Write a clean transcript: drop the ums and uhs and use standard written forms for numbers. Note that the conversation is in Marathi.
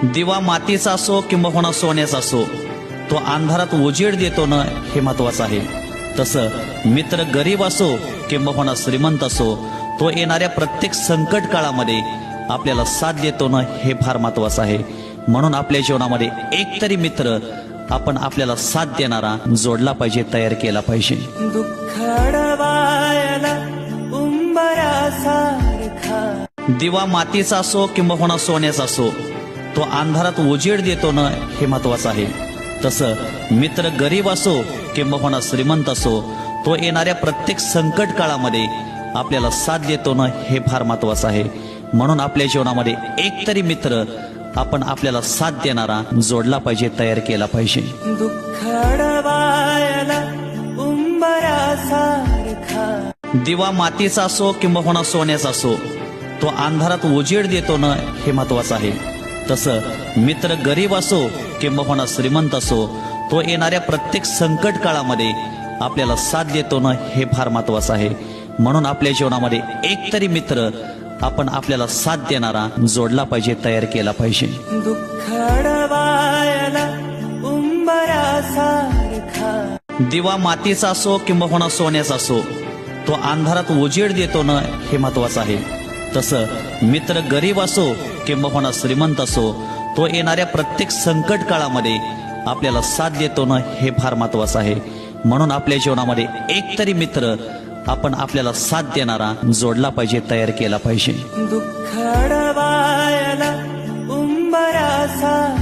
दिवा मातीचा असो किंबहुना सोन्याचा असो, तो अंधारात उजेड देतो ना हे महत्वाचं आहे. तसं मित्र गरीब असो किंबहुना श्रीमंत असो, तो येणाऱ्या प्रत्येक संकट काळामध्ये आपल्याला साथ देतो ना हे फार महत्वाचं आहे. म्हणून आपल्या जीवनामध्ये एक तरी मित्र आपण आपल्याला साथ देणारा जोडला पाहिजे, तयार केला पाहिजे. दुःख अडवायला उंबरासारखा दिवा मातीचा असो किंबहुना सोन्याचा असो, तो अंधारात उजेड देतो ना हे महत्वाचं आहे. तसं मित्र गरीब असो किंबहुना श्रीमंत असो, तो येणाऱ्या प्रत्येक संकट काळामध्ये आपल्याला साथ देतो ना हे फार महत्वाचं आहे. म्हणून आपल्या जीवनामध्ये एक तरी मित्र आपण आपल्याला साथ देणारा जोडला पाहिजे, तयार केला पाहिजे. दुःख अडवायला उंबरासारखा दिवा मातीचा असो किंबहुना सोन्याचा असो, तो अंधारात उजेड देतो ना हे महत्वाचं आहे. तसं मित्र गरीब असो किंबहुना श्रीमंत असो, तो येणाऱ्या प्रत्येक संकट काळामध्ये आपल्याला साथ देतो ना हे फार महत्वाचं आहे. म्हणून आपल्या जीवनामध्ये एक तरी मित्र आपण आपल्याला साथ देणारा जोडला पाहिजे, तयार केला पाहिजे. दुःख अडवायला उंबरासारखा दिवा मातीचा असो किंबहुना सोन्याचा असो, तो अंधारात उजेड देतो ना हे महत्वाचं आहे. तसं मित्र गरीब असो किंबहुना श्रीमंत असो, तो येणाऱ्या प्रत्येक संकट काळामध्ये आपल्याला साथ देतो ना हे फार महत्वाचं आहे. म्हणून आपल्या जीवनामध्ये एक तरी मित्र आपण आपल्याला साथ देणारा जोडला पाहिजे, तयार केला पाहिजे. दुःख अडवायला उंबरासारखा